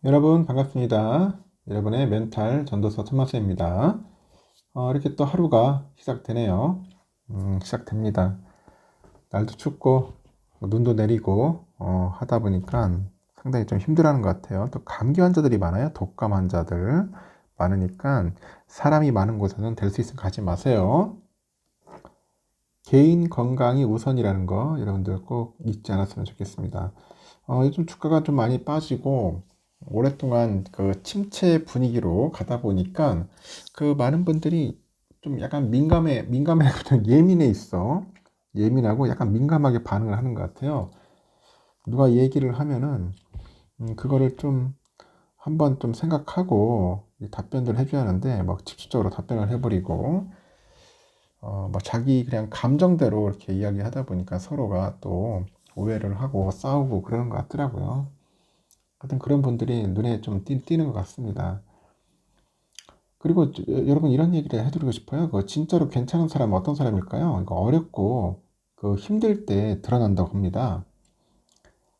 여러분 반갑습니다. 여러분의 멘탈 전도서 천마스입니다. 이렇게 또 하루가 시작되네요. 시작됩니다. 날도 춥고 눈도 내리고 하다 보니까 상당히 좀 힘들어하는 것 같아요. 또 감기 환자들이 많아요. 독감 환자들 많으니까 사람이 많은 곳에는 될 수 있으면 가지 마세요. 개인 건강이 우선이라는 거 여러분들 꼭 잊지 않았으면 좋겠습니다. 요즘 주가가 좀 많이 빠지고 오랫동안 그 침체 분위기로 가다 보니까 그 많은 분들이 좀 약간 민감해, 예민해 있어. 예민하고 약간 민감하게 반응을 하는 것 같아요. 누가 얘기를 하면은, 그거를 좀 한번 좀 생각하고 이 답변을 해줘야 하는데, 막 직접적으로 답변을 해버리고, 뭐 자기 그냥 감정대로 이렇게 이야기하다 보니까 서로가 또 오해를 하고 싸우고 그러는 것 같더라고요. 하여튼 그런 분들이 눈에 좀 띄는 것 같습니다. 그리고 여러분 이런 얘기를 해드리고 싶어요. 그 진짜로 괜찮은 사람은 어떤 사람일까요? 이거 어렵고 그 힘들 때 드러난다고 합니다.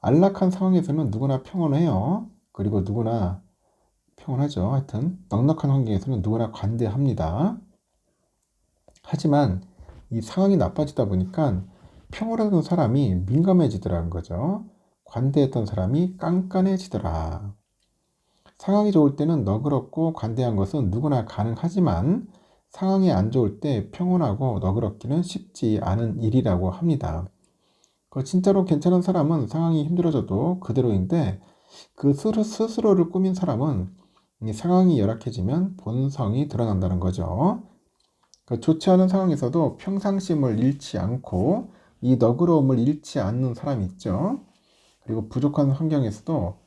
안락한 상황에서는 누구나 평온해요. 그리고 누구나 평온하죠. 하여튼 넉넉한 환경에서는 누구나 관대합니다. 하지만 이 상황이 나빠지다 보니까 평온하던 사람이 민감해지더라는 거죠. 관대했던 사람이 깐깐해지더라. 상황이 좋을 때는 너그럽고 관대한 것은 누구나 가능하지만 상황이 안 좋을 때 평온하고 너그럽기는 쉽지 않은 일이라고 합니다. 그 진짜로 괜찮은 사람은 상황이 힘들어져도 그대로인데 그 스스로를 꾸민 사람은 이 상황이 열악해지면 본성이 드러난다는 거죠. 그 좋지 않은 상황에서도 평상심을 잃지 않고 이 너그러움을 잃지 않는 사람이 있죠. 그리고 부족한 환경에서도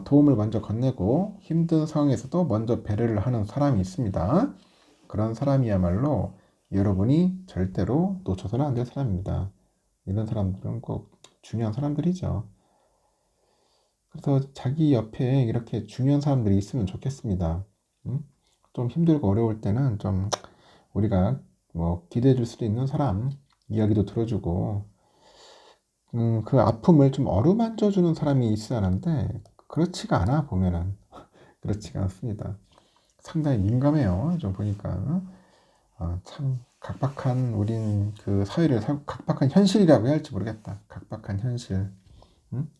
도움을 먼저 건네고 힘든 상황에서도 먼저 배려를 하는 사람이 있습니다. 그런 사람이야말로 여러분이 절대로 놓쳐서는 안 될 사람입니다. 이런 사람들은 꼭 중요한 사람들이죠. 그래서 자기 옆에 이렇게 중요한 사람들이 있으면 좋겠습니다. 좀 힘들고 어려울 때는 좀 우리가 뭐 기대해 줄 수도 있는 사람 이야기도 들어주고 그 아픔을 좀 어루만져 주는 사람이 있어야 하는데 그렇지가 않아 보면은 그렇지가 않습니다. 상당히 민감해요. 좀 보니까 참 각박한 우린 그 사회를 살고 각박한 현실이라고 해야 할지 모르겠다. 각박한 현실. 응?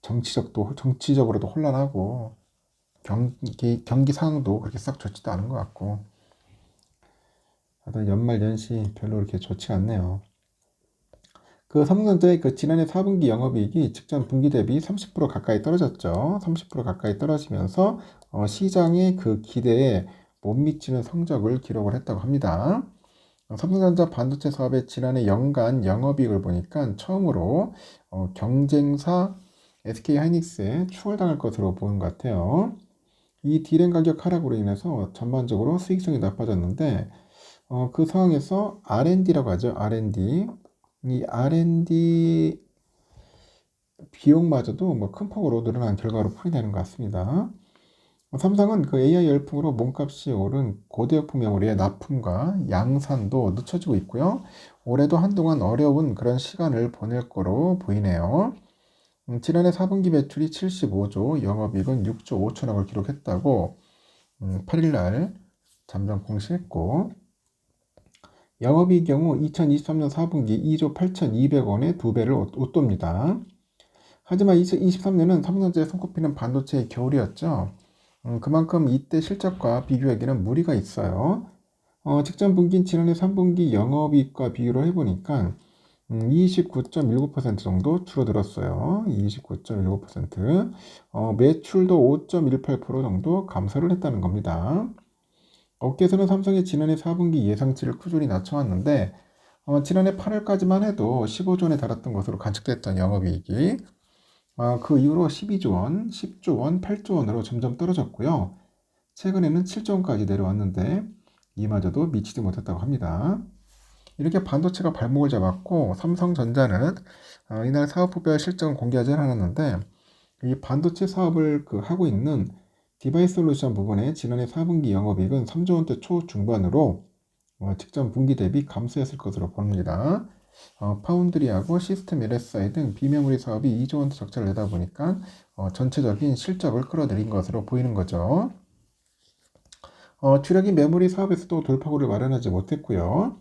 정치적으로도 혼란하고 경기 상황도 그렇게 싹 좋지도 않은 것 같고 하여튼 연말 연시 별로 그렇게 좋지 않네요. 그 삼성전자의 그 지난해 4분기 영업이익이 직전 분기 대비 30% 가까이 떨어졌죠. 30% 가까이 떨어지면서 시장의 그 기대에 못 미치는 성적을 기록을 했다고 합니다. 삼성전자 반도체 사업의 지난해 연간 영업이익을 보니까 처음으로 경쟁사 SK하이닉스에 추월당할 것으로 보는 것 같아요. 이 디램 가격 하락으로 인해서 전반적으로 수익성이 나빠졌는데 그 상황에서 R&D라고 하죠. R&D. 이 R&D 비용마저도 뭐 큰 폭으로 늘어난 결과로 풀이되는 것 같습니다. 삼성은 그 AI 열풍으로 몸값이 오른 고대역품 메모리의 납품과 양산도 늦춰지고 있고요. 올해도 한동안 어려운 그런 시간을 보낼 거로 보이네요. 지난해 4분기 매출이 75조, 영업이익은 6조 5천억을 기록했다고 8일날 잠정 공시했고 영업이익 경우 2023년 4분기 2조 8,200원에 2배를 웃돕니다. 하지만 2023년은 삼성전자에 손꼽히는 반도체의 겨울이었죠. 그만큼 이때 실적과 비교하기는 무리가 있어요. 직전 분기인 지난해 3분기 영업이익과 비교를 해보니까 29.19% 정도 줄어들었어요. 29.19%. 매출도 5.18% 정도 감소를 했다는 겁니다. 업계에서는 삼성이 지난해 4분기 예상치를 꾸준히 낮춰왔는데 지난해 8월까지만 해도 15조 원에 달했던 것으로 관측됐던 영업이익이 그 이후로 12조 원, 10조 원, 8조 원으로 점점 떨어졌고요. 최근에는 7조 원까지 내려왔는데 이마저도 미치지 못했다고 합니다. 이렇게 반도체가 발목을 잡았고 삼성전자는 이날 사업부별 실적은 공개하지 않았는데 이 반도체 사업을 하고 있는 디바이스 솔루션 부분에 지난해 4분기 영업이익은 3조 원대 초중반으로 직전 분기 대비 감소했을 것으로 봅니다. 파운드리하고 시스템 LSI 등 비메모리 사업이 2조 원대 적자를 내다 보니까 전체적인 실적을 끌어들인 것으로 보이는 거죠. 주력인 메모리 사업에서도 돌파구를 마련하지 못했고요.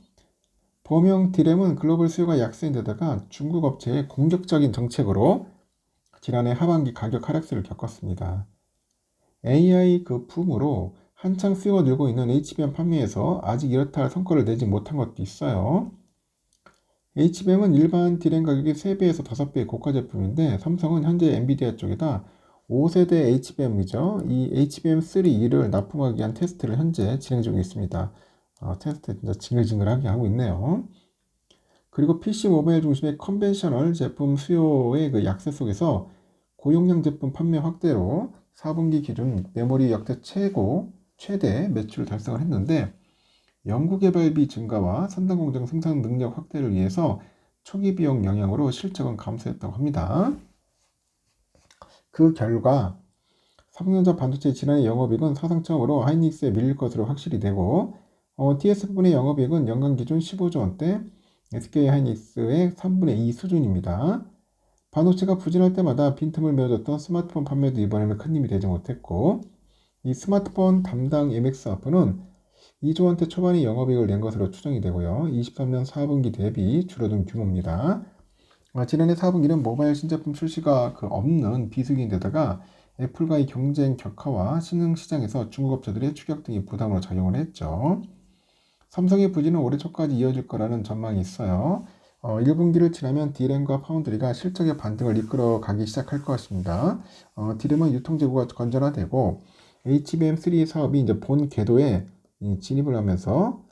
범용 D램은 글로벌 수요가 약세인 데다가 중국 업체의 공격적인 정책으로 지난해 하반기 가격 하락세를 겪었습니다. AI 그 붐으로 한창 수요가 늘고 있는 HBM 판매에서 아직 이렇다 할 성과를 내지 못한 것도 있어요. HBM은 일반 D램 가격이 3배에서 5배의 고가 제품인데 삼성은 현재 엔비디아 쪽에다 5세대 HBM이죠. 이 HBM3E를 납품하기 위한 테스트를 현재 진행 중에 있습니다. 테스트 진짜 징글징글하게 하고 있네요. 그리고 PC 모바일 중심의 컨벤셔널 제품 수요의 그 약세 속에서 고용량 제품 판매 확대로 4분기 기준 메모리 역대 최대 매출을 달성을 했는데 연구개발비 증가와 선단 공정 생산 능력 확대를 위해서 초기 비용 영향으로 실적은 감소했다고 합니다. 그 결과 삼성전자 반도체 지난해 영업이익은 사상 처음으로 하이닉스에 밀릴 것으로 확실히 되고 TS분의 영업이익은 연간 기준 15조 원대, SK하이닉스의 3분의 2 수준입니다. 반도체가 부진할 때마다 빈틈을 메워줬던 스마트폰 판매도 이번에는 큰 힘이 되지 못했고 이 스마트폰 담당 MX아프는 2조 원대 초반의 영업이익을 낸 것으로 추정이 되고요. 23년 4분기 대비 줄어든 규모입니다. 지난해 4분기는 모바일 신제품 출시가 없는 비수기인데다가 애플과의 경쟁 격화와 신흥 시장에서 중국 업체들의 추격 등이 부담으로 작용을 했죠. 삼성의 부진은 올해 초까지 이어질 거라는 전망이 있어요. 1분기를 지나면 D램과 파운드리가 실적의 반등을 이끌어 가기 시작할 것입니다. D램은 유통재고가 건전화되고 HBM3 사업이 이제 본 궤도에 진입을 하면서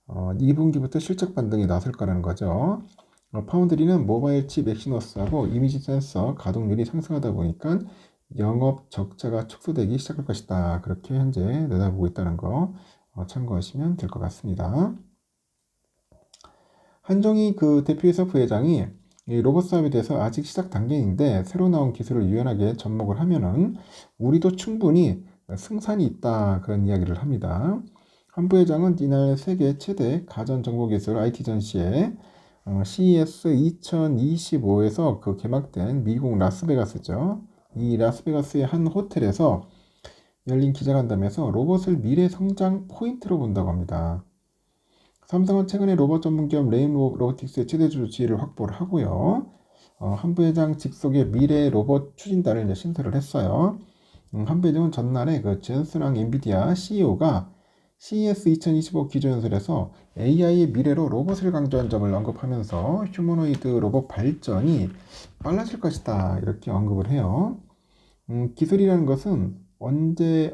2분기부터 실적 반등이 나설 거라는 거죠. 파운드리는 모바일 칩 엑시노스하고 이미지 센서 가동률이 상승하다 보니까 영업 적자가 축소되기 시작할 것이다. 그렇게 현재 내다보고 있다는 거 참고하시면 될 것 같습니다. 한종희 대표이사 부회장이 이 로봇 사업에 대해서 아직 시작 단계인데 새로 나온 기술을 유연하게 접목을 하면은 우리도 충분히 승산이 있다 그런 이야기를 합니다. 한 부회장은 이날 세계 최대 가전정보기술 IT 전시회 CES 2025에서 개막된 미국 라스베가스죠. 이 라스베가스의 한 호텔에서 열린 기자간담회에서 로봇을 미래 성장 포인트로 본다고 합니다. 삼성은 최근에 로봇 전문 기업 레인 로보틱스의 최대주주 지위를 확보를 하고요. 한 부회장 직속의 미래 로봇 추진단을 이제 신설을 했어요. 한 부회장은 전날에 젠슨왕 엔비디아 CEO가 CES 2025 기조연설에서 AI의 미래로 로봇을 강조한 점을 언급하면서 휴머노이드 로봇 발전이 빨라질 것이다 이렇게 언급을 해요. 기술이라는 것은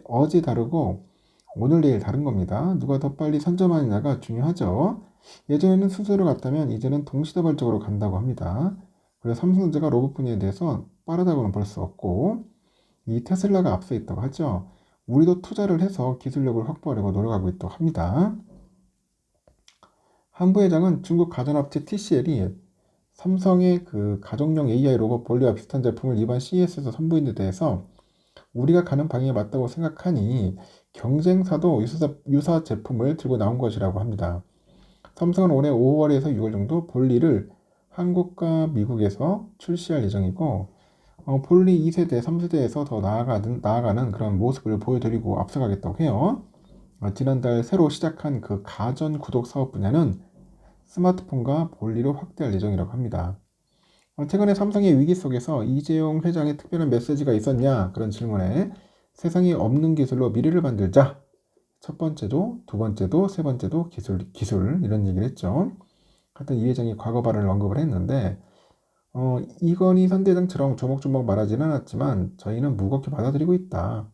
어제 다르고 오늘 내일 다른 겁니다. 누가 더 빨리 선점하느냐가 중요하죠. 예전에는 순서로 갔다면 이제는 동시다발적으로 간다고 합니다. 그래서 삼성전자가 로봇 분야에 대해서 빠르다고는 볼 수 없고 이 테슬라가 앞서 있다고 하죠. 우리도 투자를 해서 기술력을 확보하려고 노력하고 있다고 합니다. 한 부회장은 중국 가전업체 TCL이 삼성의 가정용 AI 로봇 볼리와 비슷한 제품을 이번 CES에서 선보인 데 대해서 우리가 가는 방향이 맞다고 생각하니 경쟁사도 유사 제품을 들고 나온 것이라고 합니다. 삼성은 올해 5월에서 6월 정도 볼리를 한국과 미국에서 출시할 예정이고 볼리 2세대, 3세대에서 더 나아가는 그런 모습을 보여드리고 앞서가겠다고 해요. 지난달 새로 시작한 가전 구독 사업 분야는 스마트폰과 볼리로 확대할 예정이라고 합니다. 최근에 삼성의 위기 속에서 이재용 회장의 특별한 메시지가 있었냐? 그런 질문에 세상에 없는 기술로 미래를 만들자. 첫 번째도, 두 번째도, 세 번째도 기술 이런 얘기를 했죠. 하여튼 이 회장이 과거 발언을 언급을 했는데 이건희 선대장처럼 조목조목 말하지는 않았지만 저희는 무겁게 받아들이고 있다.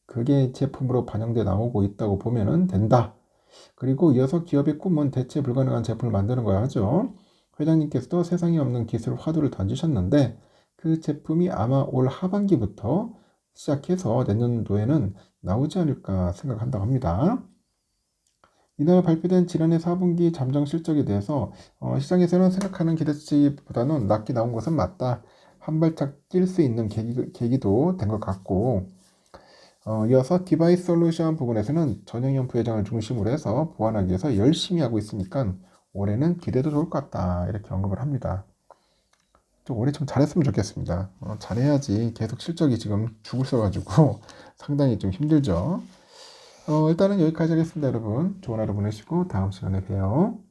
그게 제품으로 반영돼 나오고 있다고 보면 된다. 그리고 이어서 기업의 꿈은 대체 불가능한 제품을 만드는 거야 하죠. 회장님께서도 세상에 없는 기술 화두를 던지셨는데 그 제품이 아마 올 하반기부터 시작해서 내년도에는 나오지 않을까 생각한다고 합니다. 이날 발표된 지난해 4분기 잠정 실적에 대해서 시장에서는 생각하는 기대치보다는 낮게 나온 것은 맞다. 한 발짝 뛸 수 있는 계기도 된 것 같고 이어서 디바이스 솔루션 부분에서는 전영현 부회장을 중심으로 해서 보완하기 위해서 열심히 하고 있으니까 올해는 기대도 좋을 것 같다 이렇게 언급을 합니다. 좀 올해 좀 잘했으면 좋겠습니다. 잘해야지 계속 실적이 지금 죽을 써가지고 상당히 좀 힘들죠. 일단은 여기까지 하겠습니다, 여러분. 좋은 하루 보내시고 다음 시간에 봬요.